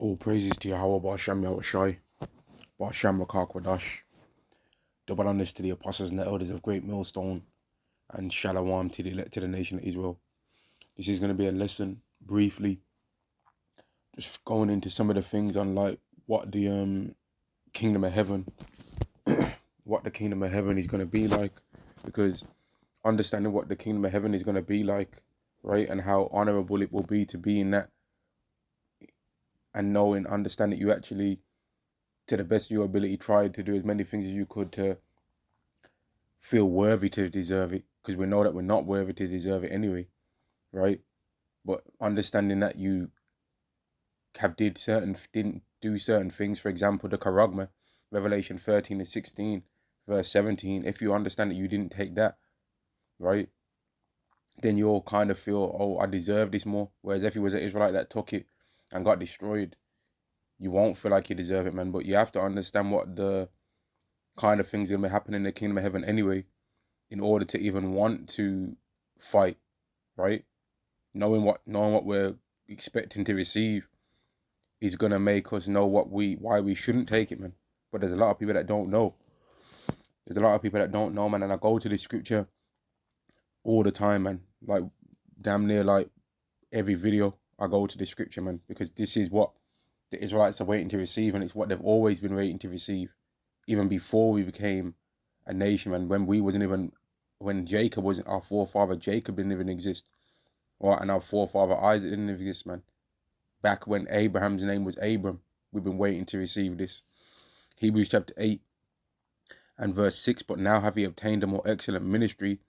All praises to Yahweh Ba'Shem Yahushai, Ba'Shem Rakak double honors to the apostles and the elders of Great Millstone, and Shalom to the elect to the nation of Israel. This is going to be a lesson, briefly, just going into some of the things on like what the kingdom of heaven, what the kingdom of heaven is going to be like, because understanding what the kingdom of heaven is going to be like, right, and how honorable it will be to be in that, and knowing, understand that you actually, to the best of your ability, tried to do as many things as you could to feel worthy to deserve it, because we know that we're not worthy to deserve it anyway, right? But understanding that you didn't do certain things, for example, the charagma, Revelation 13 and 16, verse 17, if you understand that you didn't take that, right, then you'll kind of feel, oh, I deserve this more. Whereas if you was an Israelite that took it and got destroyed, you won't feel like you deserve it, man. But you have to understand what the kind of things going to happen in the kingdom of heaven anyway, in order to even want to fight, right? Knowing what we're expecting to receive is gonna make us know why we shouldn't take it, man. But there's a lot of people that don't know. There's a lot of people that don't know, man. And I go to the scripture all the time, man. Like damn near like every video I go to the scripture, man, because this is what the Israelites are waiting to receive, and it's what they've always been waiting to receive, even before we became a nation, man. When Jacob wasn't our forefather, Jacob didn't even exist, or and our forefather Isaac didn't exist, man. Back when Abraham's name was Abram, we've been waiting to receive this. Hebrews chapter 8 and verse 6, but now have ye obtained a more excellent ministry,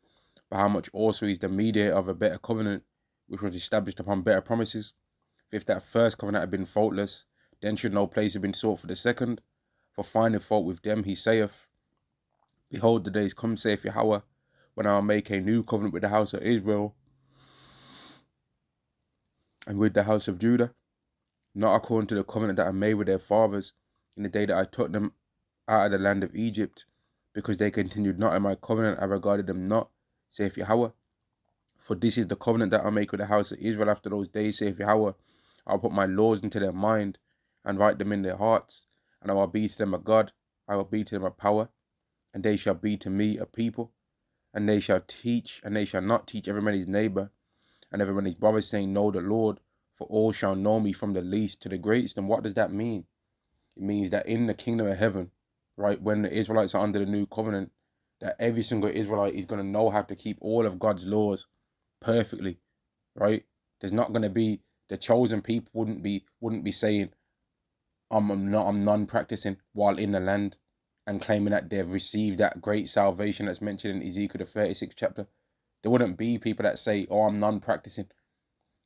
by how much also is the mediator of a better covenant, which was established upon better promises. For if that first covenant had been faultless, then should no place have been sought for the second. For finding fault with them, he saith, behold, the days come, saith Yahweh, when I will make a new covenant with the house of Israel and with the house of Judah, not according to the covenant that I made with their fathers in the day that I took them out of the land of Egypt, because they continued not in my covenant, I regarded them not, saith Yahweh. For this is the covenant that I make with the house of Israel after those days, saith Yahweh. I will put my laws into their mind and write them in their hearts, and I will be to them a God, I will be to them a power, and they shall be to me a people, and they shall not teach every man his neighbor, and every man his brother, saying, know the Lord, for all shall know me from the least to the greatest. And what does that mean? It means that in the kingdom of heaven, right, when the Israelites are under the new covenant, that every single Israelite is going to know how to keep all of God's laws perfectly, right? There's not going to be, the chosen people wouldn't be saying, I'm non-practicing while in the land, and claiming that they've received that great salvation that's mentioned in Ezekiel the 36th chapter. There wouldn't be people that say, oh, I'm non-practicing.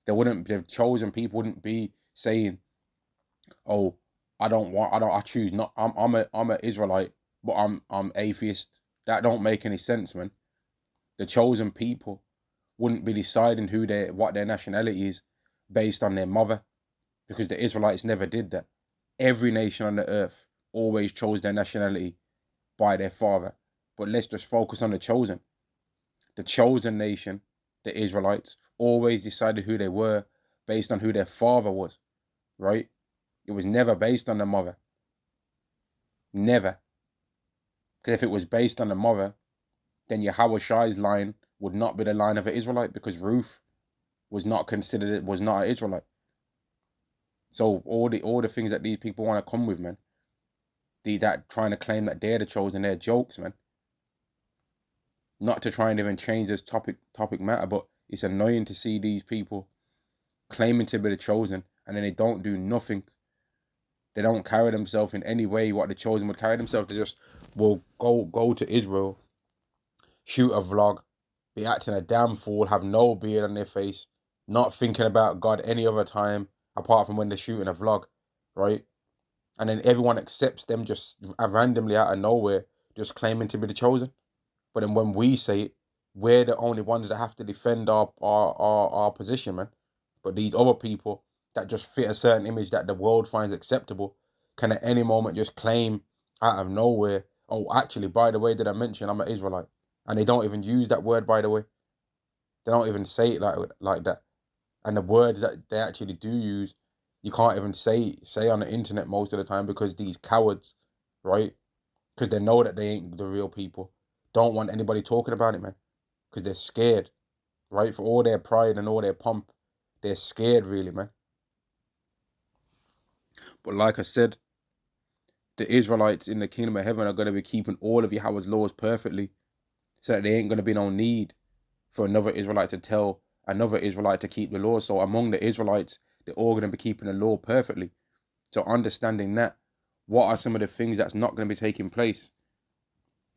The chosen people wouldn't be saying, oh, I choose not, I'm a Israelite, but I'm atheist. That don't make any sense, man. The chosen people wouldn't be deciding what their nationality is based on their mother, because the Israelites never did that. Every nation on the earth always chose their nationality by their father. But let's just focus on the chosen. The chosen nation, the Israelites, always decided who they were based on who their father was, right? It was never based on the mother. Never. Because if it was based on the mother, then Yahweh Shai's line would not be the line of an Israelite, because Ruth was not an Israelite. So all the things that these people want to come with, man, that trying to claim that they're the chosen, they're jokes, man. Not to try and even change this topic matter, but it's annoying to see these people claiming to be the chosen, and then they don't do nothing. They don't carry themselves in any way what the chosen would carry themselves. They just will go to Israel, shoot a vlog, be acting a damn fool, have no beard on their face, not thinking about God any other time apart from when they're shooting a vlog, right? And then everyone accepts them just randomly out of nowhere, just claiming to be the chosen. But then when we say it, we're the only ones that have to defend our position, man. But these other people that just fit a certain image that the world finds acceptable can at any moment just claim out of nowhere, oh, actually, by the way, did I mention I'm an Israelite? And they don't even use that word, by the way. They don't even say it like that. And the words that they actually do use You can't even say on the internet most of the time because these cowards, right? Because they know that they ain't the real people. Don't want anybody talking about it, man. Because they're scared, right? For all their pride and all their pomp, they're scared, really, man. But like I said, the Israelites in the kingdom of heaven are going to be keeping all of Yahweh's laws perfectly, so that there ain't going to be no need for another Israelite to tell another Israelite to keep the law. So among the Israelites, they're all going to be keeping the law perfectly. So understanding that, what are some of the things that's not going to be taking place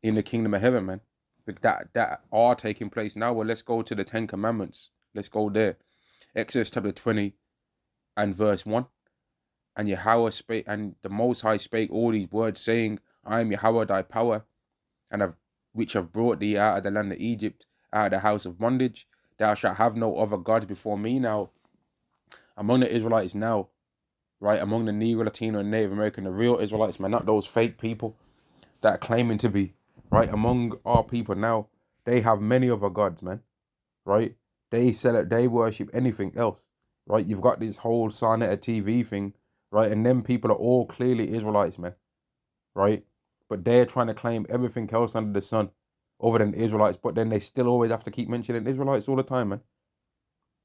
in the kingdom of heaven, man? That are taking place now. Well, let's go to the Ten Commandments. Let's go there. Exodus chapter 20 and verse 1. And Yahweh spake, and the Most High spake all these words, saying, I am Yahweh thy power, and which have brought thee out of the land of Egypt, out of the house of bondage. Thou shalt have no other gods before me. Now, among the Israelites now, right, among the Negro, Latino, and Native American, the real Israelites, man, not those fake people that are claiming to be, right, among our people now, they have many other gods, man, right? They sell it, they worship anything else, right? You've got this whole Sarnetta TV thing, right? And them people are all clearly Israelites, man, right? But they're trying to claim everything else under the sun other than Israelites, but then they still always have to keep mentioning Israelites all the time, man.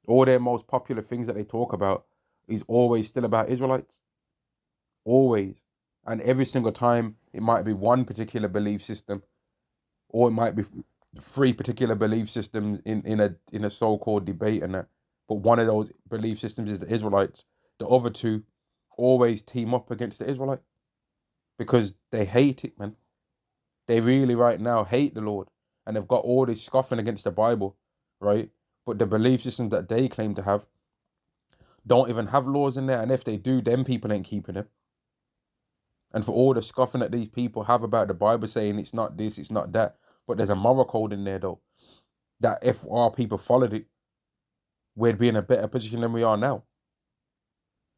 All their most popular things that they talk about is always still about Israelites. Always. And every single time it might be one particular belief system, or it might be three particular belief systems in a so-called debate and that. But one of those belief systems is the Israelites. The other two always team up against the Israelite because they hate it, man. They really right now hate the Lord, and they've got all this scoffing against the Bible, right? But the belief systems that they claim to have don't even have laws in there, and if they do, them people ain't keeping them. And for all the scoffing that these people have about the Bible saying it's not this, it's not that, but there's a moral code in there though, that if our people followed it, we'd be in a better position than we are now.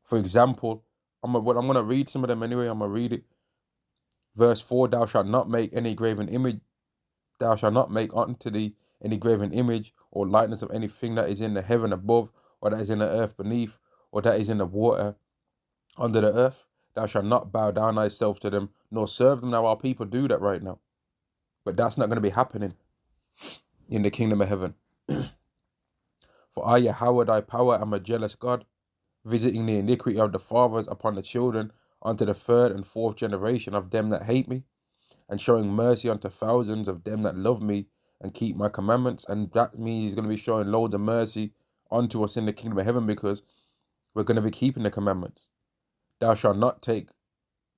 For example, I'm gonna read some of them anyway. I'm gonna read it. Verse 4: Thou shalt not make any graven image. Thou shalt not make unto thee any graven image or likeness of anything that is in the heaven above, or that is in the earth beneath, or that is in the water under the earth. Thou shalt not bow down thyself to them, nor serve them. Now our people do that right now, but that's not going to be happening in the kingdom of heaven. For I, Yahweh thy power, am a jealous God, visiting the iniquity of the fathers upon the children, unto the third and fourth generation of them that hate me, and showing mercy unto thousands of them that love me and keep my commandments. And that means he's going to be showing loads of mercy unto us in the kingdom of heaven because we're going to be keeping the commandments. Thou shalt not take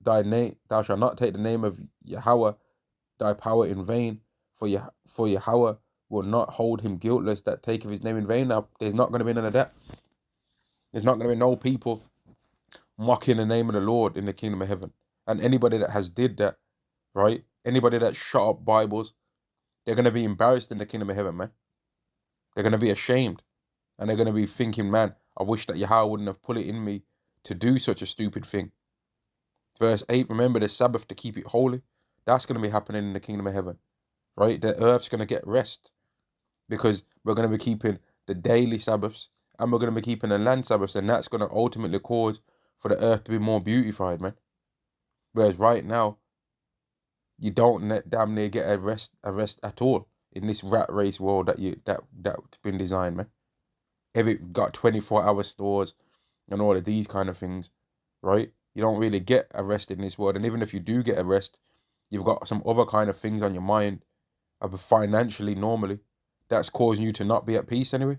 the name of Yahweh thy power in vain, for Yahweh will not hold him guiltless that taketh his name in vain. Now, there's not going to be none of that. There's not going to be no people mocking the name of the Lord in the kingdom of heaven. And anybody that has did that, right? Anybody that shut up Bibles, they're going to be embarrassed in the kingdom of heaven, man. They're going to be ashamed. And they're going to be thinking, man, I wish that Yahweh wouldn't have put it in me to do such a stupid thing. Verse 8, remember the Sabbath to keep it holy. That's going to be happening in the kingdom of heaven, right? The earth's going to get rest because we're going to be keeping the daily Sabbaths and we're going to be keeping the land Sabbaths, and that's going to ultimately cause for the earth to be more beautified, man. Whereas right now, you don't damn near get a rest at all in this rat race world that's been designed, man. If it got 24-hour stores and all of these kind of things, right? You don't really get a rest in this world, and even if you do get a rest, you've got some other kind of things on your mind, financially normally, that's causing you to not be at peace anyway.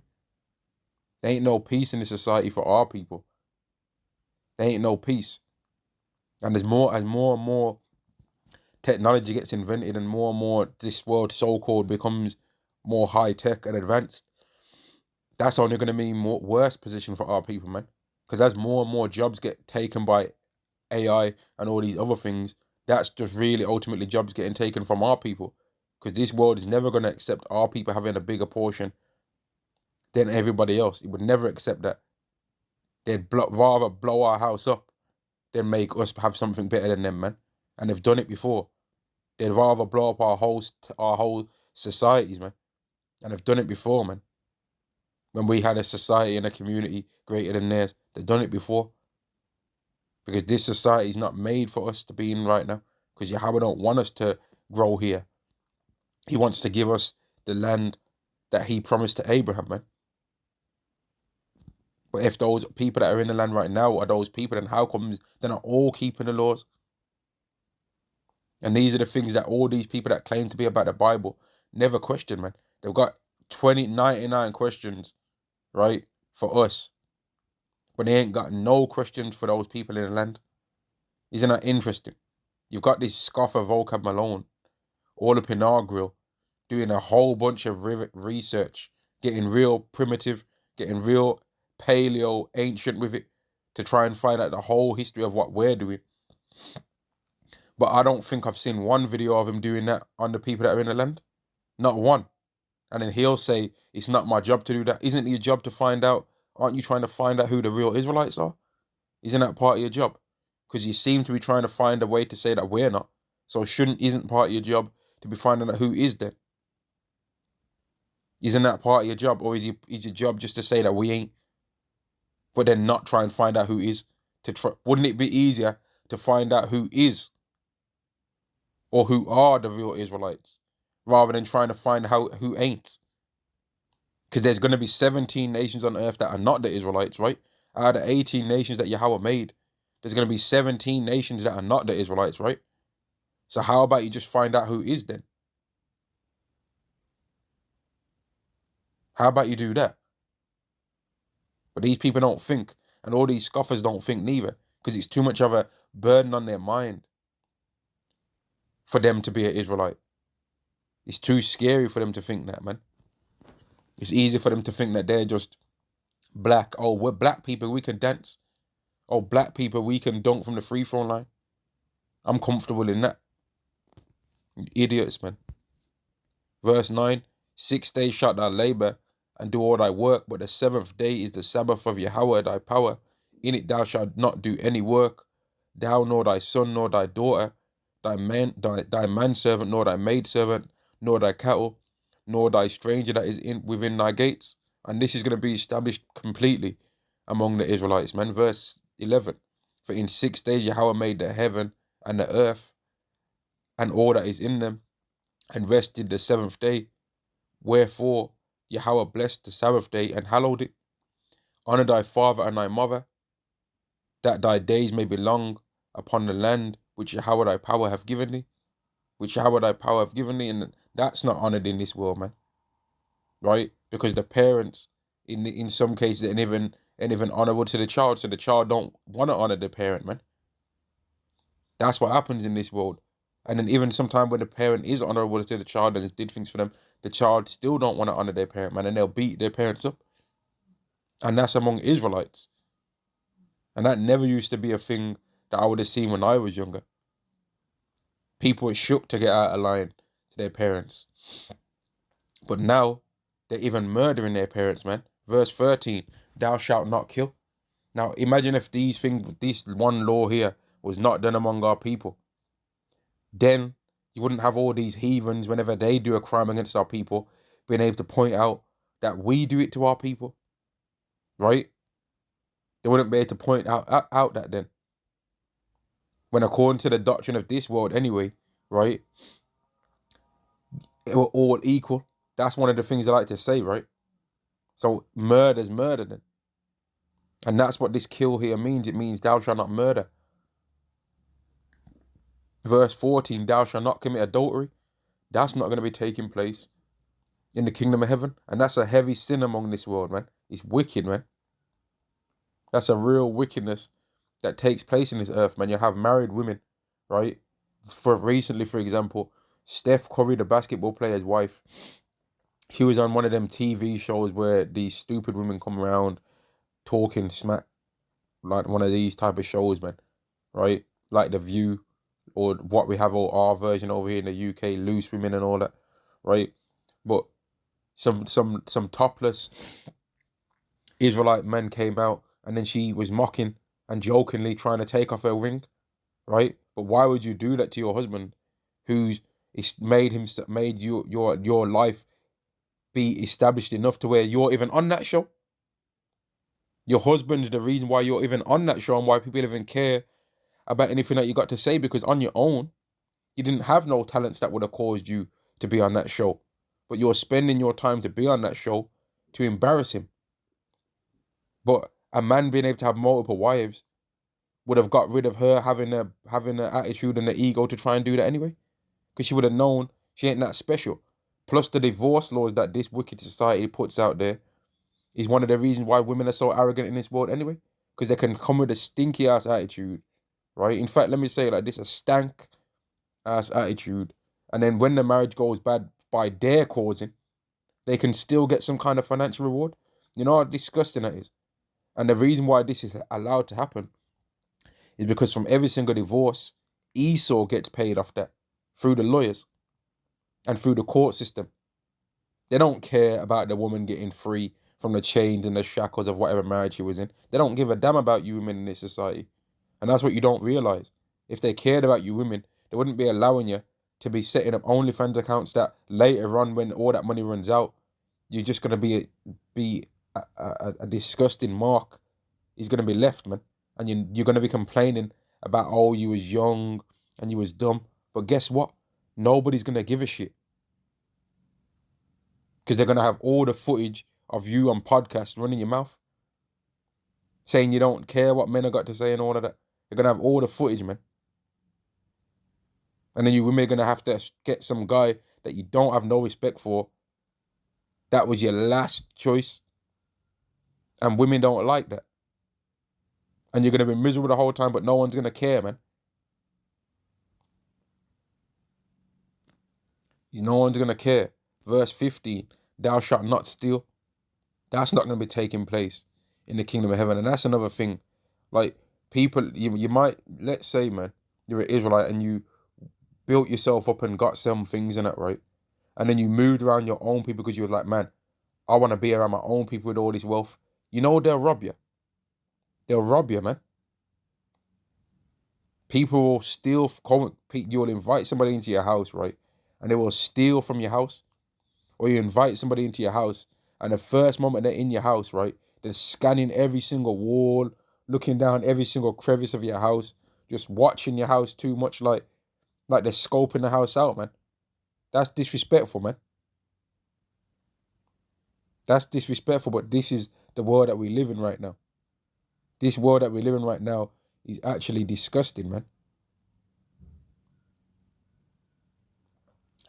There ain't no peace in this society for our people. There ain't no peace, and as more and more technology gets invented and more this world so-called becomes more high-tech and advanced, that's only going to mean more worse position for our people, man. Because as more and more jobs get taken by AI and all these other things, that's just really ultimately jobs getting taken from our people. Because this world is never going to accept our people having a bigger portion than everybody else. It would never accept that. They'd rather blow our house up than make us have something better than them, man. And they've done it before. They'd rather blow up our whole societies, man. And they've done it before, man. When we had a society and a community greater than theirs, they've done it before. Because this society is not made for us to be in right now. Because Yahweh don't want us to grow here. He wants to give us the land that he promised to Abraham, man. But if those people that are in the land right now are those people, then how come they're not all keeping the laws? And these are the things that all these people that claim to be about the Bible never question, man. They've got 99 questions, right, for us. But they ain't got no questions for those people in the land. Isn't that interesting? You've got this scoffer vocab Malone all up in our grill, doing a whole bunch of research, getting real primitive, getting real paleo ancient with it to try and find out the whole history of what we're doing. But I don't think I've seen one video of him doing that on the people that are in the land. Not one. And then he'll say, it's not my job to do that. Isn't it your job to find out? Aren't you trying to find out who the real Israelites are? Isn't that part of your job? Because you seem to be trying to find a way to say that we're not. So isn't part of your job to be finding out who is then? Isn't that part of your job? Or is your job just to say that we ain't? But then not try and find out who is? Wouldn't it be easier to find out who is? Or who are the real Israelites? Rather than trying to find out who ain't? Because there's going to be 17 nations on earth that are not the Israelites, right? Out of the 18 nations that Yahweh made, there's going to be 17 nations that are not the Israelites, right? So how about you just find out who is then? How about you do that? But these people don't think, and all these scoffers don't think neither, because it's too much of a burden on their mind for them to be an Israelite. It's too scary for them to think that, man. It's easy for them to think that they're just black. Oh, we're black people, we can dance. Oh, black people, we can dunk from the free throw line. I'm comfortable in that. Idiots, man. Verse 9, 6 days shalt thou labor and do all thy work, but the seventh day is the Sabbath of Yahweh thy power. In it thou shalt not do any work, thou nor thy son nor thy daughter, thy manservant nor thy maidservant, nor thy cattle, nor thy stranger that is within thy gates. And this is going to be established completely among the Israelites, man. Verse 11, for in 6 days Yahweh made the heaven and the earth and all that is in them, and rested the seventh day. Wherefore Yahweh blessed the Sabbath day and hallowed it. Honor thy father and thy mother, that thy days may be long upon the land which Yahweh thy power hath given thee. And that's not honored in this world, man. Right? Because the parents, in some cases, ain't even honorable to the child, so the child don't want to honor the parent, man. That's what happens in this world. And then even sometimes when the parent is honorable to the child and did things for them, the child still don't want to honor their parent, man, and they'll beat their parents up. And that's among Israelites. And that never used to be a thing that I would have seen when I was younger. People were shook to get out of line to their parents. But now, they're even murdering their parents, man. Verse 13, thou shalt not kill. Now, imagine if this one law here was not done among our people. Then you wouldn't have all these heathens, whenever they do a crime against our people, being able to point out that we do it to our people, right? They wouldn't be able to point out that then. When according to the doctrine of this world anyway, right, we're all equal. That's one of the things I like to say, right? So murder's murder then. And that's what this kill here means. It means thou shalt not murder. Verse 14, thou shalt not commit adultery. That's not going to be taking place in the kingdom of heaven. And that's a heavy sin among this world, man. It's wicked, man. That's a real wickedness that takes place in this earth, man. You'll have married women, right? For example, Steph Curry, the basketball player's wife, she was on one of them TV shows where these stupid women come around talking smack, like one of these type of shows, man, right? Like The View, or what we have all our version over here in the UK, Loose Women and all that, right? But some topless Israelite men came out, and then she was mocking and jokingly trying to take off her ring, right? But why would you do that to your husband, who's made your life be established enough to where you're even on that show? Your husband's the reason why you're even on that show and why people even care about anything that you got to say, because on your own, you didn't have no talents that would have caused you to be on that show. But you're spending your time to be on that show to embarrass him. But a man being able to have multiple wives would have got rid of her having the attitude and the ego to try and do that anyway. Because she would have known she ain't that special. Plus the divorce laws that this wicked society puts out there is one of the reasons why women are so arrogant in this world anyway. Because they can come with a stinky ass attitude, right? In fact, let me say it like this: a stank ass attitude. And then when the marriage goes bad by their causing, they can still get some kind of financial reward. You know how disgusting that is. And the reason why this is allowed to happen is because from every single divorce, Esau gets paid off that through the lawyers and through the court system. They don't care about the woman getting free from the chains and the shackles of whatever marriage she was in. They don't give a damn about you women in this society. And that's what you don't realize. If they cared about you women, they wouldn't be allowing you to be setting up OnlyFans accounts that later on, when all that money runs out, you're just going to be a disgusting mark. Is going to be left, man. And you're going to be complaining about, oh, you was young and you was dumb. But guess what? Nobody's going to give a shit. Because they're going to have all the footage of you on podcasts running your mouth, saying you don't care what men have got to say and all of that. They're going to have all the footage, man. And then you women are going to have to get some guy that you don't have no respect for. That was your last choice. And women don't like that. And you're going to be miserable the whole time, but no one's going to care, man. No one's going to care. Verse 15, thou shalt not steal. That's not going to be taking place in the kingdom of heaven. And that's another thing. Like, people, you might, let's say, man, you're an Israelite and you built yourself up and got some things in it, right? And then you moved around your own people because you was like, man, I want to be around my own people with all this wealth. You know, they'll rob you. They'll rob you, man. People will steal, you'll invite somebody into your house, right? And they will steal from your house. Or you invite somebody into your house, and the first moment they're in your house, right, they're scanning every single wall, looking down every single crevice of your house, just watching your house too much, like they're scoping the house out, man. That's disrespectful, man. That's disrespectful, but this is the world that we live in right now. This world that we live in right now is actually disgusting, man.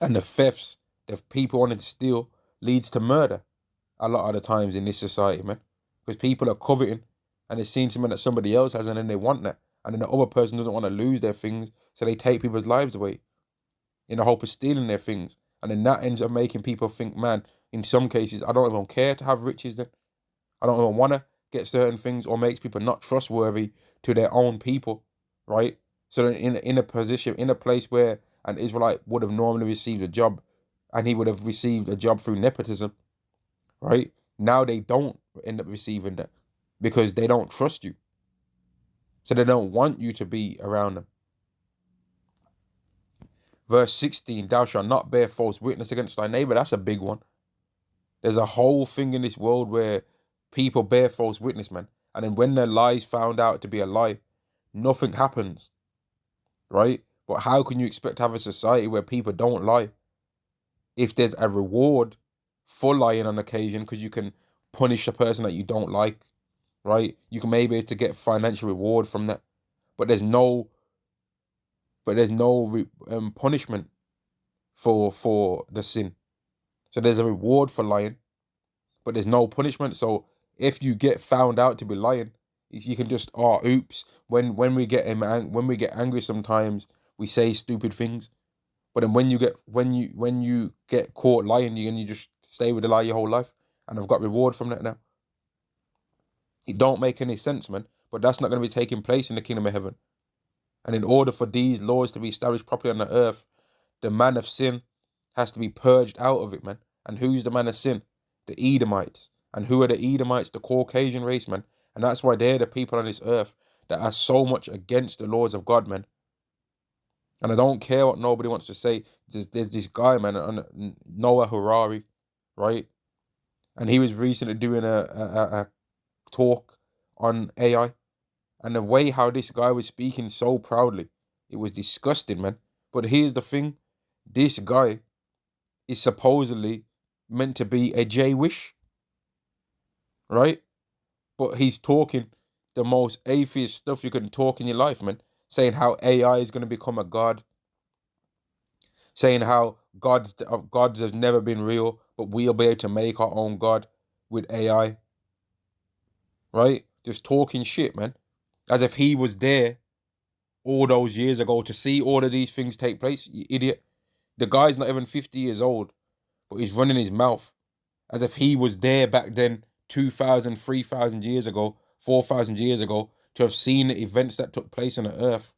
And the thefts that people wanting to steal leads to murder a lot of the times in this society, man. Because people are coveting and they're seeing something that somebody else has and then they want that. And then the other person doesn't want to lose their things, so they take people's lives away in the hope of stealing their things. And then that ends up making people think, man, in some cases, I don't even care to have riches then. I don't even want to get certain things, or makes people not trustworthy to their own people, right? So then in a position, in a place where an Israelite would have normally received a job, and he would have received a job through nepotism, right? Now they don't end up receiving that because they don't trust you. So they don't want you to be around them. Verse 16, thou shalt not bear false witness against thy neighbor. That's a big one. There's a whole thing in this world where people bear false witness, man. And then when their lie's found out to be a lie, nothing happens, right? But how can you expect to have a society where people don't lie if there's a reward for lying on occasion, because you can punish a person that you don't like, right? You can maybe to get financial reward from that, but there's no punishment for the sin. So there's a reward for lying, but there's no punishment. So if you get found out to be lying, you can just, oh, oops. When we get angry, sometimes we say stupid things. But then when you get caught lying, you just stay with the lie your whole life, and I've got reward from that now. It don't make any sense, man. But that's not going to be taking place in the kingdom of heaven. And in order for these laws to be established properly on the earth, the man of sin has to be purged out of it, man. And who's the man of sin? The Edomites. And who are the Edomites? The Caucasian race, man. And that's why they're the people on this earth that are so much against the laws of God, man. And I don't care what nobody wants to say. There's this guy, man, Noah Harari, right? And he was recently doing a talk on AI. And the way how this guy was speaking so proudly, it was disgusting, man. But here's the thing, this guy is supposedly meant to be a J-Wish, right? But he's talking the most atheist stuff you can talk in your life, man. Saying how AI is going to become a god. Saying how gods has never been real, but we'll be able to make our own god with AI, right? Just talking shit, man. As if he was there all those years ago to see all of these things take place, you idiot. The guy's not even 50 years old, but he's running his mouth as if he was there back then 2,000, 3,000 years ago, 4,000 years ago, to have seen the events that took place on the earth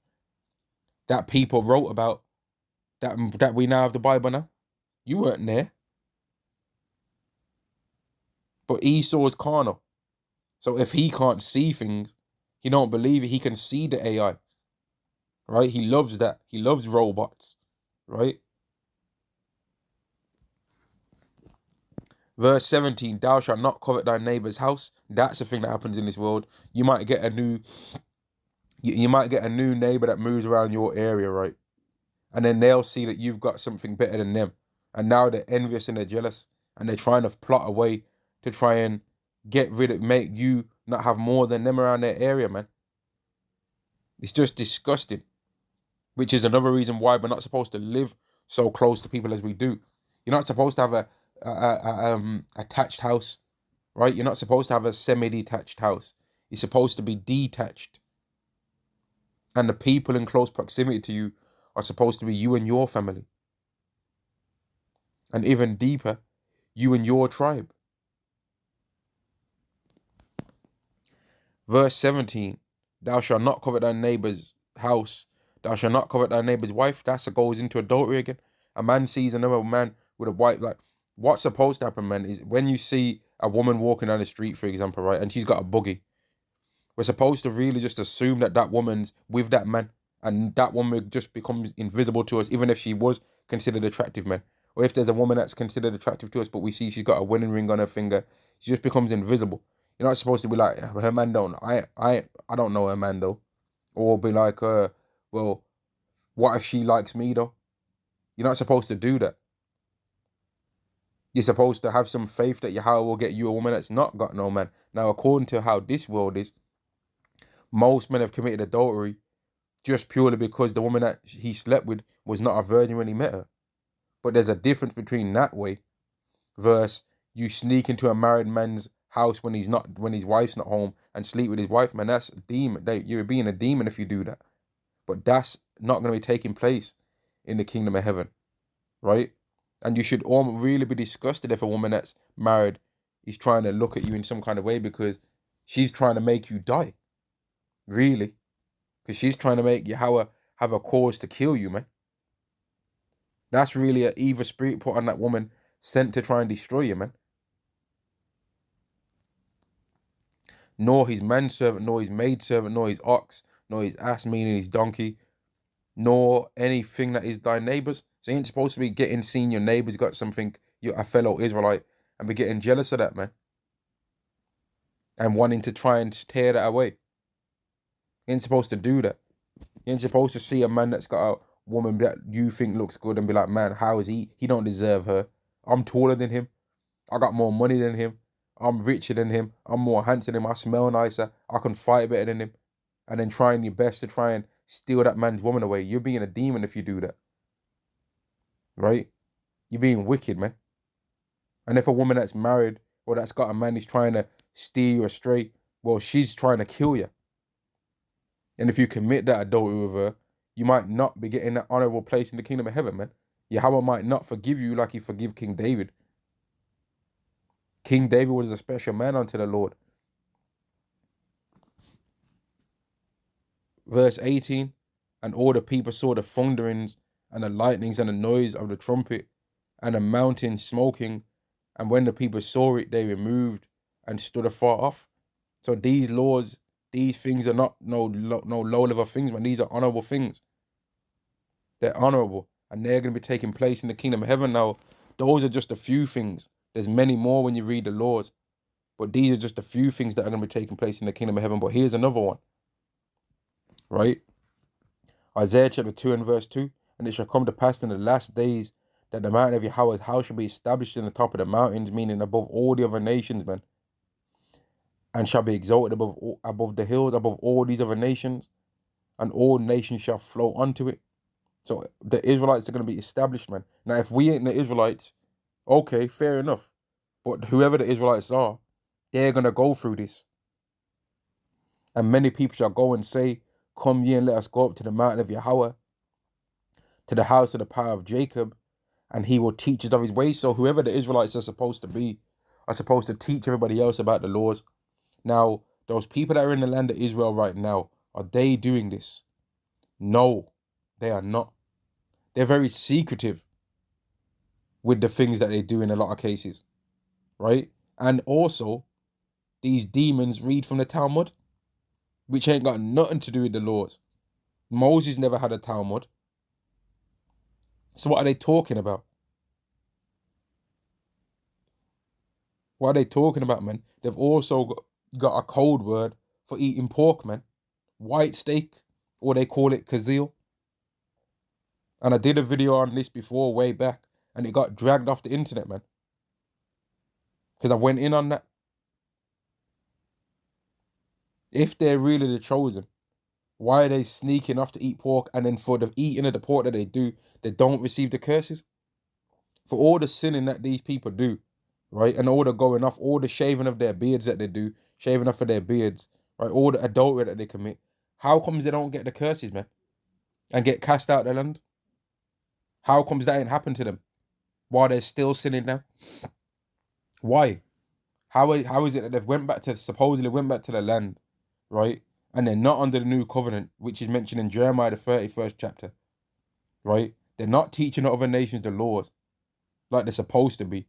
that people wrote about, that we now have the Bible now. You weren't there. But Esau is carnal. So if he can't see things, he don't believe it. He can see the AI, right? He loves that. He loves robots, right? Verse 17, thou shalt not covet thy neighbor's house. That's the thing that happens in this world. You might get a new neighbor that moves around your area, right? And then they'll see that you've got something better than them. And now they're envious and they're jealous. And they're trying to plot a way to try and make you not have more than them around their area, man. It's just disgusting. Which is another reason why we're not supposed to live so close to people as we do. You're not supposed to have a attached house, right? You're not supposed to have a semi-detached house. You're supposed to be detached. And the people in close proximity to you are supposed to be you and your family. And even deeper, you and your tribe. Verse 17, thou shalt not covet thy neighbor's house. Thou shalt not covet thy neighbor's wife. That goes into adultery again. A man sees another man with a wife. Like, what's supposed to happen, man, is when you see a woman walking down the street, for example, right, and she's got a buggy, we're supposed to really just assume that that woman's with that man, and that woman just becomes invisible to us, even if she was considered attractive, man. Or if there's a woman that's considered attractive to us, but we see she's got a wedding ring on her finger, she just becomes invisible. You're not supposed to be like, her man don't. I don't know her man though, or be like, well, what if she likes me though? You're not supposed to do that. You're supposed to have some faith that Yahweh will get you a woman that's not got no man. Now, according to how this world is, most men have committed adultery just purely because the woman that he slept with was not a virgin when he met her. But there's a difference between that way versus you sneak into a married man's house when his wife's not home and sleep with his wife, man. That's a demon. You're being a demon if you do that. But that's not going to be taking place in the kingdom of heaven, right? And you should all really be disgusted if a woman that's married is trying to look at you in some kind of way because she's trying to make you die. Really. Because she's trying to make you have a cause to kill you, man. That's really an evil spirit put on that woman sent to try and destroy you, man. Nor his manservant, nor his maidservant, nor his ox, nor his ass, meaning his donkey, nor anything that is thy neighbour's. So you ain't supposed to be seeing your neighbour's got something, you're a fellow Israelite, and be getting jealous of that, man. And wanting to try and tear that away. You ain't supposed to do that. You ain't supposed to see a man that's got a woman that you think looks good and be like, man, how is he? He don't deserve her. I'm taller than him. I got more money than him. I'm richer than him. I'm more handsome than him. I smell nicer. I can fight better than him. And then trying your best to try and steal that man's woman away. You're being a demon if you do that. Right? You're being wicked, man. And if a woman that's married or that's got a man who's trying to steer you astray, well, she's trying to kill you. And if you commit that adultery with her, you might not be getting that honorable place in the kingdom of heaven, man. Yahweh might not forgive you like he forgave King David. King David was a special man unto the Lord. Verse 18, and all the people saw the thunderings and the lightnings and the noise of the trumpet and the mountain smoking. And when the people saw it, they removed and stood afar off. So these laws, these things are not no low-level things, man. These are honorable things. They're honorable. And they're going to be taking place in the kingdom of heaven. Now, those are just a few things. There's many more when you read the laws. But these are just a few things that are going to be taking place in the kingdom of heaven. But here's another one. right? Isaiah chapter 2 and verse 2. And it shall come to pass in the last days that the mountain of Yahweh's house shall be established in the top of the mountains, meaning above all the other nations, man, and shall be exalted above the hills, above all these other nations, and all nations shall flow unto it. So the Israelites are going to be established, man. Now, if we ain't the Israelites, okay, fair enough. But whoever the Israelites are, they're going to go through this. And many people shall go and say, come ye and let us go up to the mountain of Yahweh, to the house of the power of Jacob, and he will teach us of his ways. So whoever the Israelites are supposed to be, are supposed to teach everybody else about the laws. Now, those people that are in the land of Israel right now, are they doing this? No, they are not. They're very secretive with the things that they do in a lot of cases, right? And also, these demons read from the Talmud, which ain't got nothing to do with the laws. Moses never had a Talmud. So what are they talking about? What are they talking about, man? They've also got a code word for eating pork, man. White steak, or they call it kazil. And I did a video on this before, way back, and it got dragged off the internet, man. Because I went in on that. If they're really the chosen, why are they sneaking off to eat pork, and then for the eating of the pork that they do, they don't receive the curses? For all the sinning that these people do, right? And all the going off, all the shaving of their beards that they do, shaving off of their beards, right? All the adultery that they commit. How comes they don't get the curses, man? And get cast out of the land? How comes that ain't happened to them? While they're still sinning now? Why? How is it that they've supposedly went back to the land, right? And they're not under the new covenant, which is mentioned in Jeremiah the 31st chapter, right? They're not teaching other nations the laws like they're supposed to be,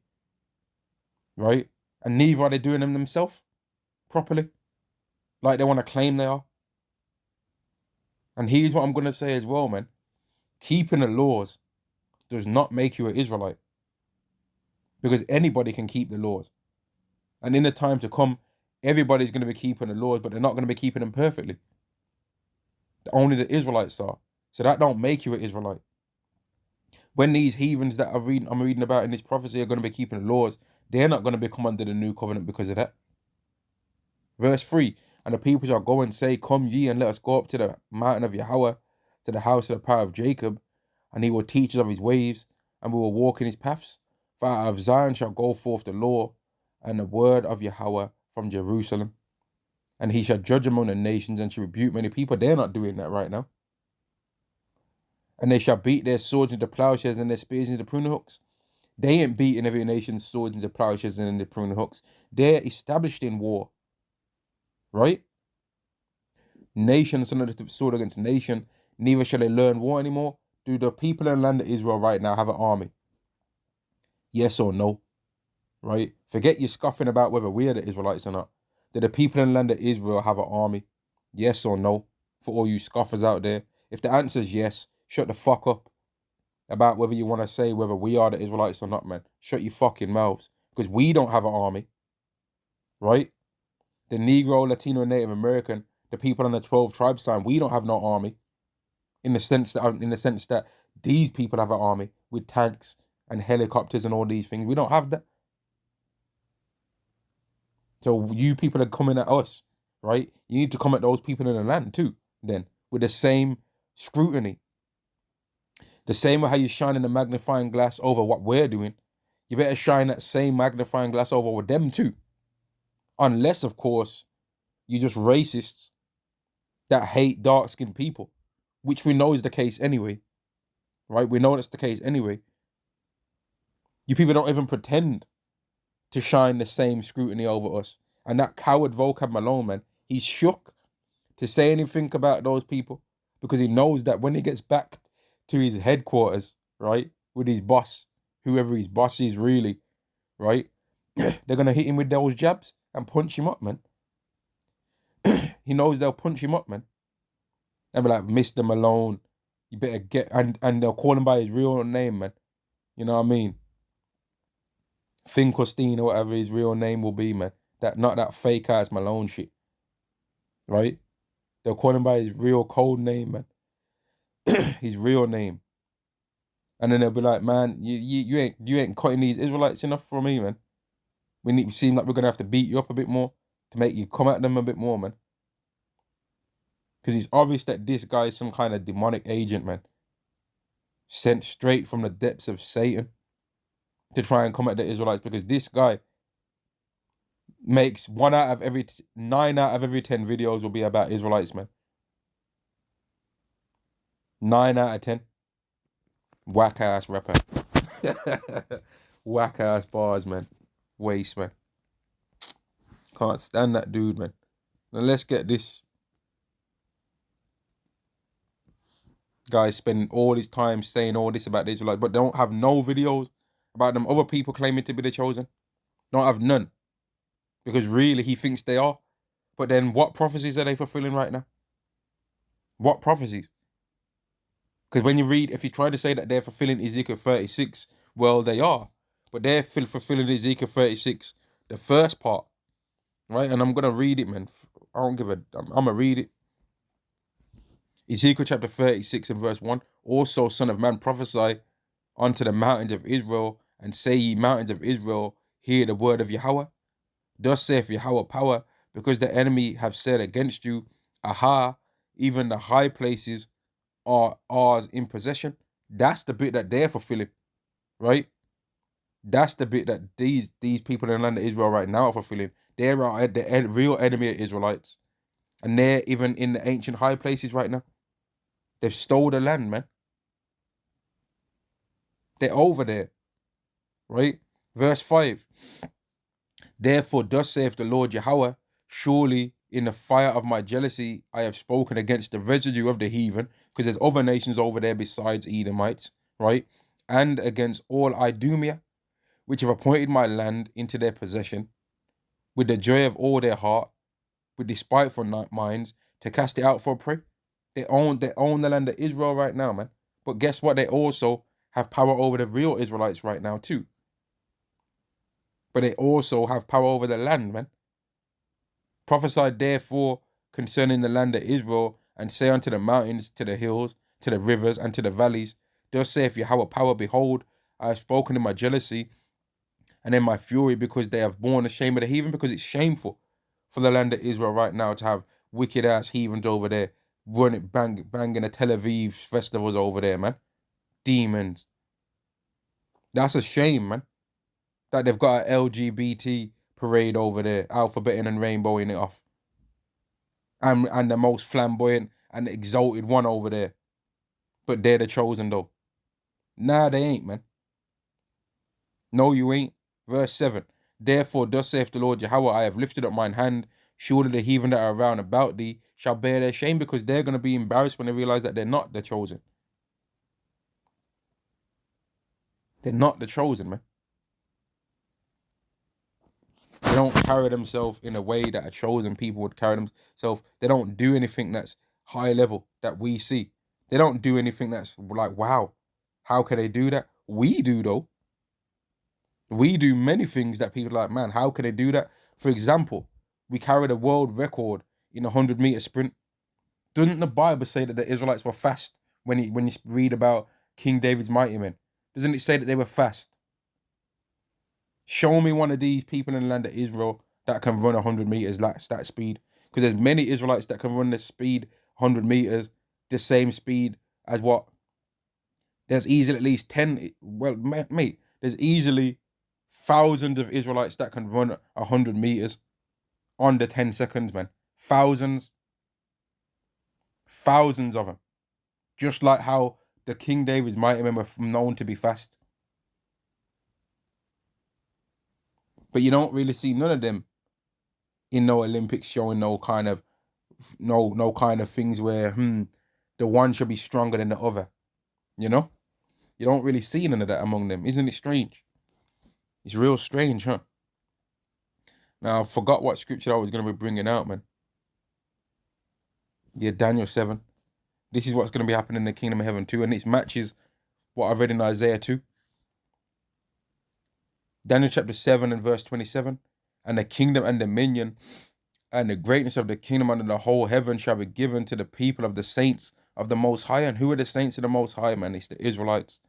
right? And neither are they doing them themselves properly, like they want to claim they are. And here's what I'm going to say as well, man. Keeping the laws does not make you an Israelite, because anybody can keep the laws. And in the time to come, everybody's going to be keeping the laws, but they're not going to be keeping them perfectly. Only the Israelites are. So that don't make you an Israelite. When these heathens that I'm reading about in this prophecy are going to be keeping the laws, they're not going to become under the new covenant because of that. Verse 3, and the people shall go and say, come ye and let us go up to the mountain of Yahweh, to the house of the power of Jacob, and he will teach us of his ways, and we will walk in his paths. For out of Zion shall go forth the law and the word of Yahweh from Jerusalem. And he shall judge among the nations and shall rebuke many people. They're not doing that right now. And they shall beat their swords into plowshares and their spears into pruning hooks. They ain't beating every nation's swords into plowshares and into pruning hooks. They're established in war, right? Nation is under the sword against nation. Neither shall they learn war anymore. Do the people in the land of Israel right now have an army? Yes or no? Right? Forget you scoffing about whether we are the Israelites or not. Do the people in the land of Israel have an army? Yes or no? For all you scoffers out there. If the answer is yes, shut the fuck up about whether you want to say whether we are the Israelites or not, man. Shut your fucking mouths. Because we don't have an army. Right? The Negro, Latino, and Native American, the people on the 12 tribe sign, we don't have no army. In the sense that these people have an army with tanks and helicopters and all these things. We don't have that. So you people are coming at us, right? You need to come at those people in the land too, then, with the same scrutiny. The same way how you shine in the magnifying glass over what we're doing, you better shine that same magnifying glass over with them too. Unless, of course, you're just racists that hate dark-skinned people, which we know is the case anyway, right? We know that's the case anyway. You people don't even pretend to shine the same scrutiny over us. And that coward vocab Malone, man, he's shook to say anything about those people because he knows that when he gets back to his headquarters, right, with his boss, whoever his boss is really, right, they're going to hit him with those jabs and punch him up, man. He knows they'll punch him up, man. They'll be like, Mr. Malone, you better get, and they'll call him by his real name, man. You know what I mean? Finkelstein or whatever his real name will be, man. Not that fake ass Malone shit, right? They'll call him by his real code name, man. His real name. And then they'll be like, man, you ain't cutting these Israelites enough for me, man. We seem like we're gonna have to beat you up a bit more to make you come at them a bit more, man. Because it's obvious that this guy is some kind of demonic agent, man. Sent straight from the depths of Satan to try and come at the Israelites, because this guy makes 9 out of every 10 videos will be about Israelites, man. 9 out of 10. Whack ass rapper. Whack ass bars, man. Waste, man. Can't stand that dude, man. Now let's get this guy spending all his time saying all this about the Israelites, but don't have no videos about them other people claiming to be the chosen. Don't have none. Because really he thinks they are. But then what prophecies are they fulfilling right now? What prophecies? Because when you read, if you try to say that they're fulfilling Ezekiel 36, well, they are. But they're fulfilling Ezekiel 36, the first part, right? And I'm going to read it, man. I don't give a... I'm going to read it. Ezekiel chapter 36 and verse 1. Also, son of man, prophesy unto the mountains of Israel, and say, ye mountains of Israel, hear the word of Yahweh. Thus saith Yahweh power, because the enemy have said against you, aha, even the high places are ours in possession. That's the bit that they're fulfilling, right? That's the bit that these people in the land of Israel right now are fulfilling. They're the real enemy of Israelites. And they're even in the ancient high places right now. They've stole the land, man. They're over there, right? Verse 5. Therefore, thus saith the Lord Yahweh, surely in the fire of my jealousy I have spoken against the residue of the heathen, because there's other nations over there besides Edomites, right? And against all Idumea, which have appointed my land into their possession, with the joy of all their heart, with despiteful minds, to cast it out for a prey. They own the land of Israel right now, man. But guess what? They also have power over the real Israelites right now too. But they also have power over the land, man. Prophesy therefore concerning the land of Israel, and say unto the mountains, to the hills, to the rivers, and to the valleys, thus saith Yahweh power, behold, I have spoken in my jealousy and in my fury, because they have borne the shame of the heathen, because it's shameful for the land of Israel right now to have wicked ass heathens over there, banging the Tel Aviv festivals over there, man. Demons. That's a shame, man. That they've got an LGBT parade over there, alphabeting and rainbowing it off. And the most flamboyant and exalted one over there. But they're the chosen though. Nah, they ain't, man. No, you ain't. Verse 7. Therefore, thus saith the Lord Yahweh, I have lifted up mine hand. Surely the heathen that are round about thee shall bear their shame, because they're going to be embarrassed when they realize that they're not the chosen. They're not the chosen, man. They don't carry themselves in a way that a chosen people would carry themselves. They don't do anything that's high level that we see. They don't do anything that's like, wow, how can they do that? We do, though. We do many things that people are like, man, how can they do that? For example, we carried a world record in a 100-meter sprint. Doesn't the Bible say that the Israelites were fast when you read about King David's mighty men? Doesn't it say that they were fast? Show me one of these people in the land of Israel that can run 100 meters that speed. Because there's many Israelites that can run the speed 100 meters, the same speed as what? There's easily at least 10, well, mate, there's easily thousands of Israelites that can run 100 meters under 10 seconds, man. Thousands of them. Just like how the King David's mighty men were known to be fast. But you don't really see none of them in no Olympics showing no kind of things where the one should be stronger than the other. You know? You don't really see none of that among them. Isn't it strange? It's real strange, huh? Now, I forgot what scripture I was going to be bringing out, man. Yeah, Daniel 7. This is what's going to be happening in the kingdom of heaven too, and it matches what I read in Isaiah 2. Daniel chapter 7 and verse 27. And the kingdom and dominion And the greatness of the kingdom under the whole heaven shall be given to the people of the saints of the Most High. And who are the saints of the Most High, man? It's the Israelites,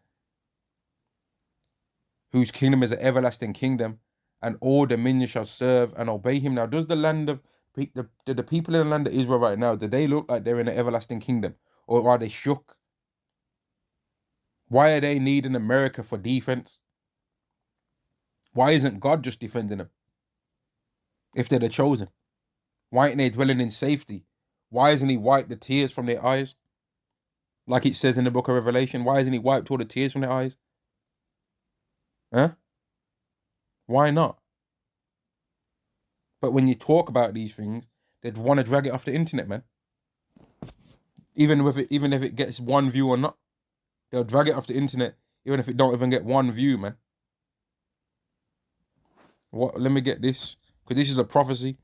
whose kingdom is an everlasting kingdom, and all dominion shall serve and obey him. Now, does the land of the people in the land of Israel right now, do they look like they're in an everlasting kingdom, or are they shook? Why are they needing America for defense? Why isn't God just defending them if they're the chosen? Why aren't they dwelling in safety? Why hasn't he wiped the tears from their eyes? Like it says in the book of Revelation, why hasn't he wiped all the tears from their eyes? Huh? Why not? But when you talk about these things, they want to drag it off the internet, man. Even if it gets one view or not, they'll drag it off the internet, even if it don't even get one view, man. What? Let me get this, because this is a prophecy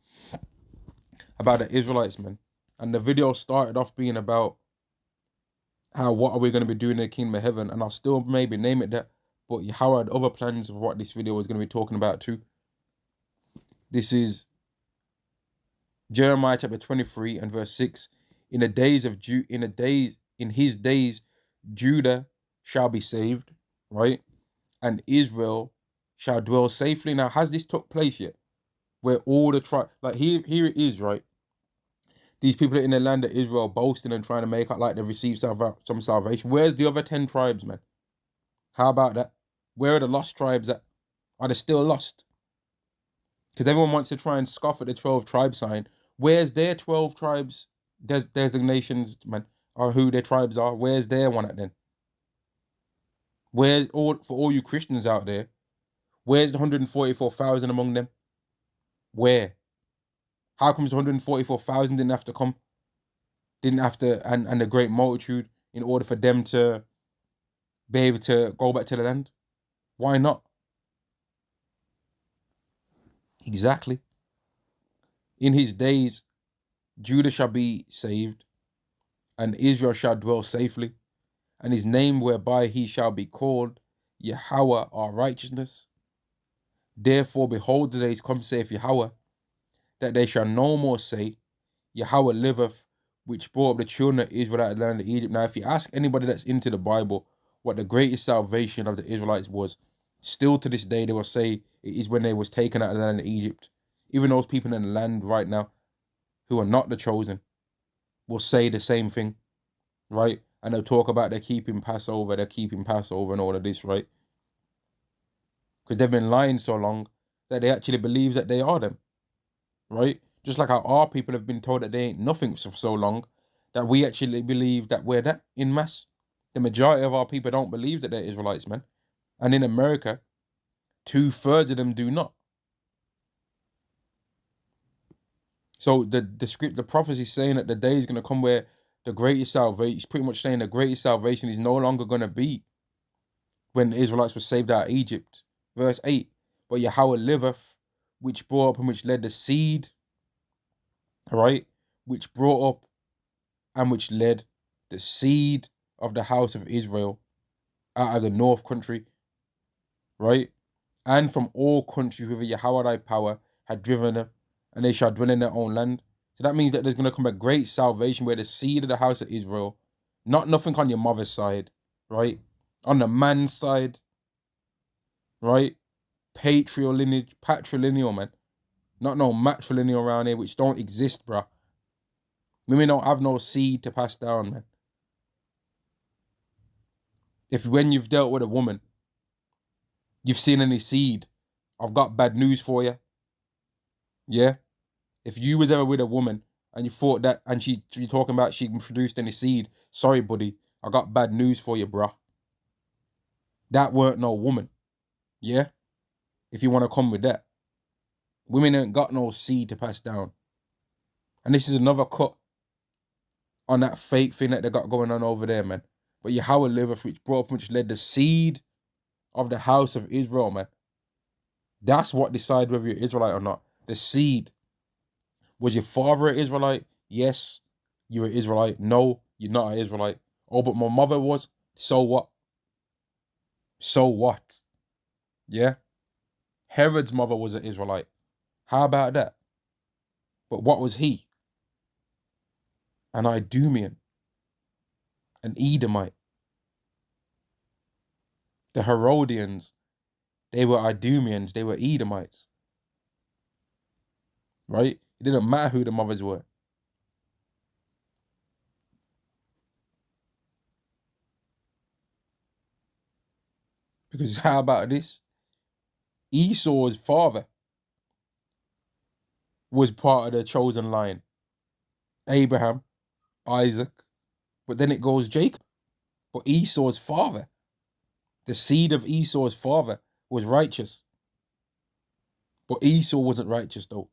about the Israelites, man. And the video started off being about how, what are we going to be doing in the kingdom of heaven, and I'll still maybe name it that, but Yahweh had other plans of what this video was going to be talking about too. This is Jeremiah chapter 23 and verse 6. In his days, Judah shall be saved, right? And Israel shall dwell safely. Now, has this took place yet? Where all the tribes, like here it is, right? These people in the land of Israel boasting and trying to make out like they've received some salvation. Where's the other 10 tribes, man? How about that? Where are the lost tribes at? Are they still lost? Because everyone wants to try and scoff at the 12 tribe sign. Where's their 12 tribes designations, man? Or who their tribes are? Where's their one at then? Where's for all you Christians out there? Where's the 144,000 among them? Where? How comes 144,000 didn't have to come? Didn't have to, and a great multitude in order for them to be able to go back to the land? Why not? Exactly. In his days, Judah shall be saved, and Israel shall dwell safely, and his name whereby he shall be called Yahweh our righteousness. Therefore, behold, the days come, saith Yahweh, that they shall no more say, Yahweh liveth, which brought up the children of Israel out of the land of Egypt. Now, if you ask anybody that's into the Bible what the greatest salvation of the Israelites was, still to this day they will say it is when they was taken out of the land of Egypt. Even those people in the land right now who are not the chosen will say the same thing, right? And they'll talk about they're keeping Passover and all of this, right? Because they've been lying so long that they actually believe that they are them, right? Just like how our people have been told that they ain't nothing for so long, that we actually believe that we're that in mass. The majority of our people don't believe that they're Israelites, man. And in America, 2/3 of them do not. So the prophecy is saying that the day is going to come where the greatest salvation, he's pretty much saying the greatest salvation is no longer going to be when the Israelites were saved out of Egypt. Verse 8, but Yahweh liveth, which brought up and which led the seed, right? Which brought up and which led the seed of the house of Israel out of the north country, right? And from all countries whither Yahweh thy power had driven them, and they shall dwell in their own land. So that means that there's going to come a great salvation where the seed of the house of Israel, not nothing on your mother's side, right? On the man's side, right? Patrilineal, man. Not no matrilineal around here, which don't exist, bruh. Women don't have no seed to pass down, man. If when you've dealt with a woman, you've seen any seed, I've got bad news for you. Yeah? If you was ever with a woman and you thought that, and you're talking about she produced any seed, sorry, buddy, I got bad news for you, bruh. That weren't no woman. Yeah? If you want to come with that. Women ain't got no seed to pass down. And this is another cut on that fake thing that they got going on over there, man. But Yahweh liveth, which brought up, which led the seed of the house of Israel, man. That's what decides whether you're Israelite or not. The seed. Was your father an Israelite? Yes, you're an Israelite. No, you're not an Israelite. Oh, but my mother was. So what? So what? Yeah? Herod's mother was an Israelite. How about that? But what was he? An Idumean, an Edomite. The Herodians, they were Idumeans, they were Edomites. Right? It didn't matter who the mothers were. Because how about this? Esau's father was part of the chosen line. Abraham, Isaac, but then it goes Jacob. But Esau's father, the seed of Esau's father, was righteous. But Esau wasn't righteous though.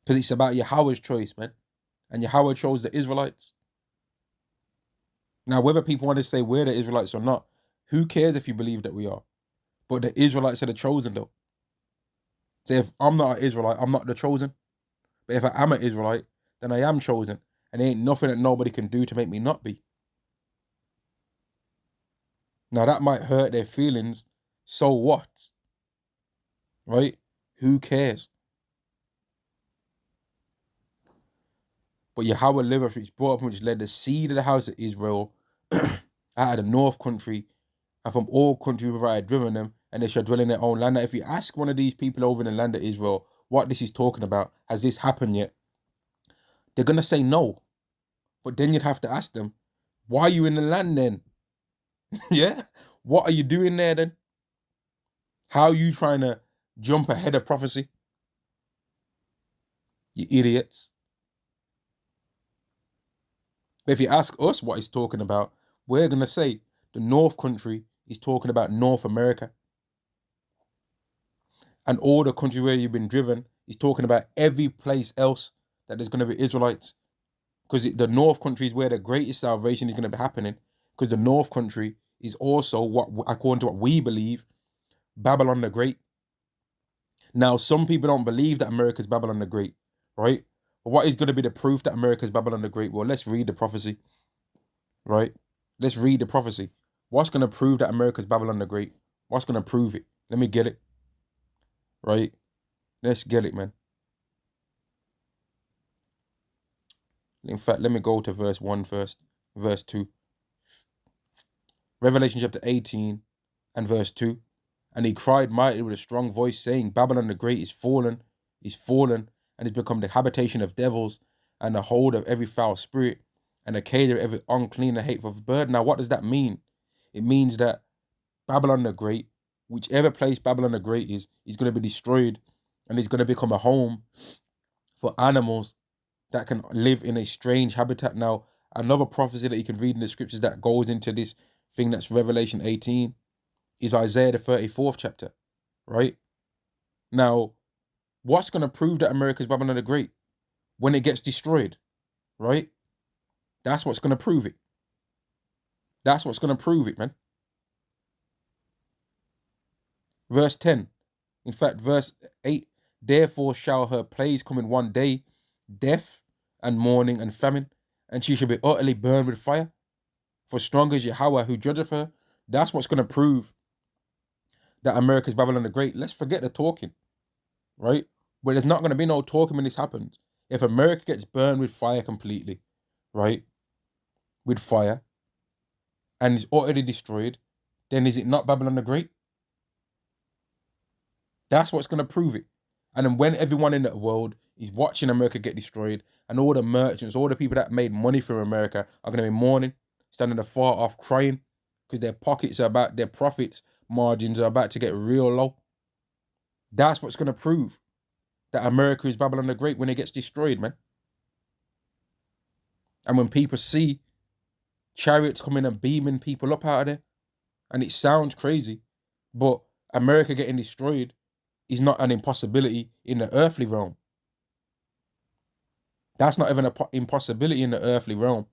Because it's about Yahweh's choice, man. And Yahweh chose the Israelites. Now, whether people want to say we're the Israelites or not, who cares if you believe that we are? But the Israelites are the chosen though. So if I'm not an Israelite, I'm not the chosen. But if I am an Israelite, then I am chosen. And there ain't nothing that nobody can do to make me not be. Now that might hurt their feelings. So what? Right? Who cares? But Yahweh liveth, which brought up, which led the seed of the house of Israel out of the north country, and from all countries where I had driven them, and they shall dwell in their own land. Now, if you ask one of these people over in the land of Israel what this is talking about, has this happened yet? They're going to say no. But then you'd have to ask them, why are you in the land then? Yeah? What are you doing there then? How are you trying to jump ahead of prophecy? You idiots. But if you ask us what he's talking about, we're going to say the North Country is talking about North America. And all the country where you've been driven is talking about every place else that there's going to be Israelites. Because the North Country is where the greatest salvation is going to be happening. Because the North Country is also, what, according to what we believe, Babylon the Great. Now, some people don't believe that America's Babylon the Great, right? But what is going to be the proof that America's Babylon the Great? Well, let's read the prophecy, right? Let's read the prophecy. What's going to prove that America's Babylon the Great? What's going to prove it? Let me get it, right? Let's get it, man. In fact, let me go to verse 1 first. Verse 2. Revelation chapter 18 and verse 2. And he cried mightily with a strong voice, saying, Babylon the Great is fallen, and is become the habitation of devils, and the hold of every foul spirit, and the cage of every unclean and hateful bird. Now, what does that mean? It means that Babylon the Great, whichever place Babylon the Great is going to be destroyed, and it's going to become a home for animals that can live in a strange habitat. Now, another prophecy that you can read in the scriptures that goes into this thing that's Revelation 18 is Isaiah the 34th chapter, right? Now, what's going to prove that America's Babylon the Great? When it gets destroyed, right? That's what's going to prove it. That's what's going to prove it, man. Verse 10. In fact, verse 8. Therefore shall her plagues come in one day, death and mourning and famine, and she shall be utterly burned with fire. For strong is Yahweh who judgeth her. That's what's going to prove that America's Babylon the Great. Let's forget the talking, right? But there's not going to be no talking when this happens. If America gets burned with fire completely, right? With fire, and is utterly destroyed, then is it not Babylon the Great? That's what's going to prove it. And then when everyone in the world is watching America get destroyed, and all the merchants, all the people that made money from America are going to be mourning, standing afar off crying, because their pockets are about, their profits margins are about to get real low. That's what's going to prove that America is Babylon the Great when it gets destroyed, man. And when people see chariots coming and beaming people up out of there, and it sounds crazy, but America getting destroyed is not an impossibility in the earthly realm. That's not even an impossibility in the earthly realm.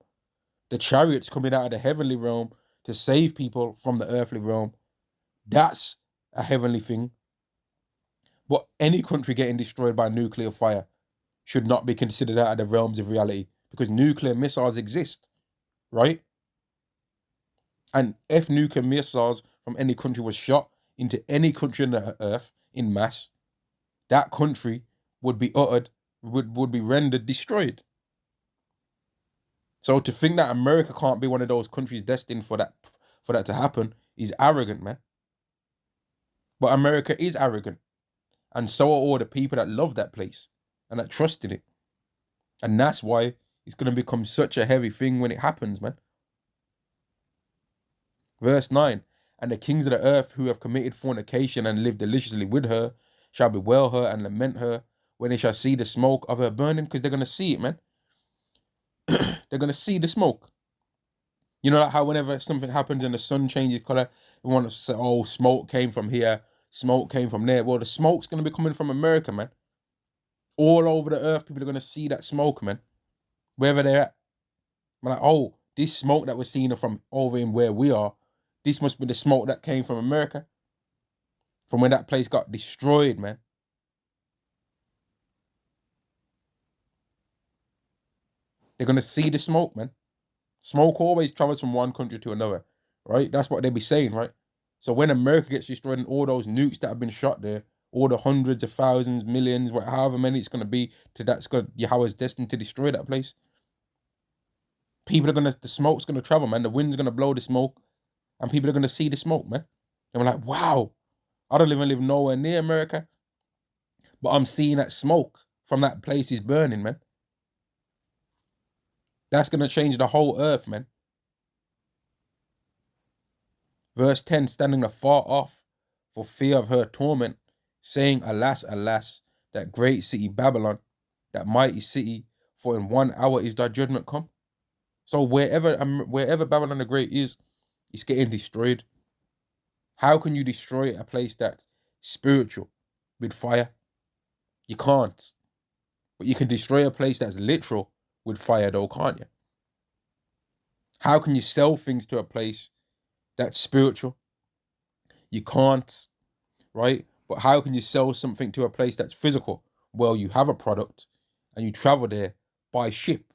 The chariots coming out of the heavenly realm to save people from the earthly realm, that's a heavenly thing. But any country getting destroyed by nuclear fire should not be considered out of the realms of reality, because nuclear missiles exist, right? And if nuclear missiles from any country was shot into any country on the earth in mass, that country would be uttered would be rendered destroyed. So to think that America can't be one of those countries destined for that to happen is arrogant, man. But America is arrogant, and so are all the people that love that place and that trust in it. And that's why it's going to become such a heavy thing when it happens, man. Verse 9, and the kings of the earth who have committed fornication and lived deliciously with her shall bewail her and lament her when they shall see the smoke of her burning, because they're going to see it, man. They're going to see the smoke. You know, like how whenever something happens and the sun changes color, everyone will say, oh, smoke came from here, smoke came from there. Well, the smoke's going to be coming from America, man. All over the earth, people are going to see that smoke, man. Wherever they're at. I'm like, oh, this smoke that we're seeing from over in where we are, this must be the smoke that came from America. From when that place got destroyed, man. They're going to see the smoke, man. Smoke always travels from one country to another, right? That's what they be saying, right? So when America gets destroyed and all those nukes that have been shot there, all the hundreds of thousands, millions, however many it's going to be, Yahweh's destined to destroy that place. The smoke's going to travel, man. The wind's going to blow the smoke and people are going to see the smoke, man. And we're like, wow, I don't even live nowhere near America, but I'm seeing that smoke from that place is burning, man. That's going to change the whole earth, man. Verse 10, standing afar off for fear of her torment, saying, alas, alas, that great city Babylon, that mighty city, for in 1 hour is thy judgment come. So wherever Babylon the Great is, it's getting destroyed. How can you destroy a place that's spiritual with fire? You can't. But you can destroy a place that's literal with fire though, can't you? How can you sell things to a place that's spiritual? You can't, right? But how can you sell something to a place that's physical? Well, you have a product and you travel there by ship,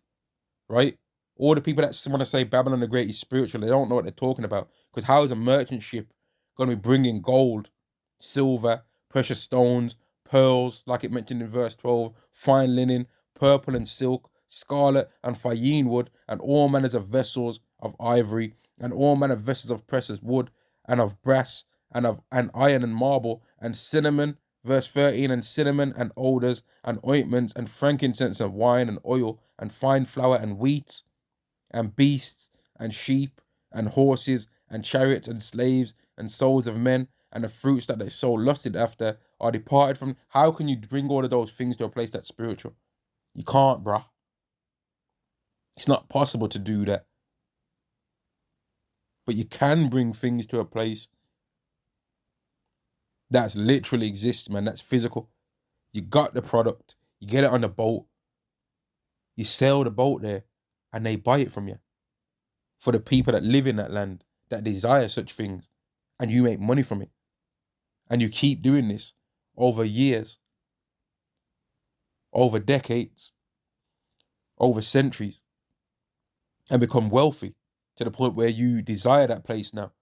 right? All the people that want to say Babylon the Great is spiritual, they don't know what they're talking about. Because how is a merchant ship going to be bringing gold, silver, precious stones, pearls, like it mentioned in verse 12, fine linen, purple and silk, scarlet and fayeen wood, and all manners of vessels of ivory, and all manner of vessels of precious wood, and of brass, and iron and marble, and cinnamon, verse 13, and cinnamon and odors, and ointments, and frankincense, and wine, and oil, and fine flour, and wheat, and beasts, and sheep, and horses, and chariots, and slaves, and souls of men, and the fruits that they so lusted after are departed from. How can you bring all of those things to a place that's spiritual? You can't, bruh. It's not possible to do that. But you can bring things to a place that's literally exists, man. That's physical. You got the product. You get it on the boat. You sail the boat there and they buy it from you. For the people that live in that land, that desire such things. And you make money from it. And you keep doing this over years, over decades, over centuries, and become wealthy to the point where you desire that place now.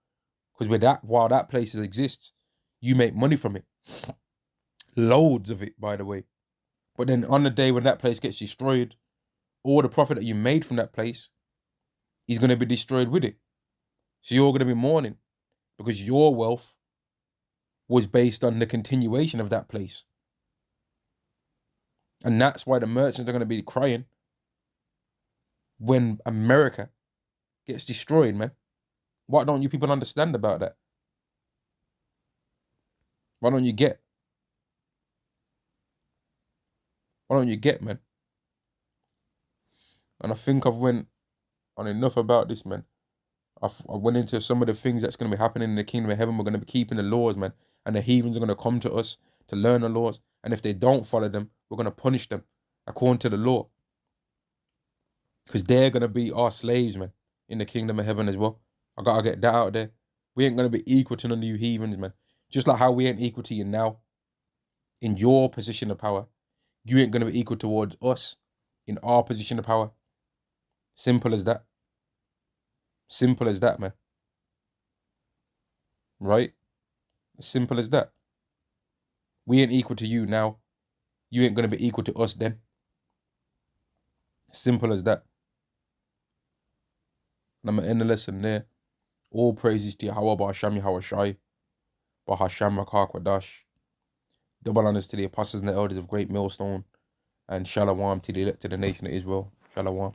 Because while that place exists, you make money from it. Loads of it, by the way. But then on the day when that place gets destroyed, all the profit that you made from that place is going to be destroyed with it. So you're going to be mourning because your wealth was based on the continuation of that place. And that's why the merchants are going to be crying when America gets destroyed, man. What don't you people understand about that? Why don't you get? Why don't you get, man? And I think I've went on enough about this, man. I went into some of the things that's going to be happening in the kingdom of heaven. We're going to be keeping the laws, man. And the heathens are going to come to us to learn the laws. And if they don't follow them, we're going to punish them according to the law. Because they're going to be our slaves, man, in the kingdom of heaven as well. I got to get that out there. We ain't going to be equal to none of you heathens, man. Just like how we ain't equal to you now. In your position of power. You ain't going to be equal towards us in our position of power. Simple as that. Simple as that, man. Right? As simple as that. We ain't equal to you now. You ain't going to be equal to us then. Simple as that. And I'm going to end the lesson there. All praises to Yahweh Ba'Hasham Yahawashi, Ba'Hasham Rakak. Double honors to the apostles and the elders of Great Millstone, and Shalom to the elect of the nation of Israel. Shalom.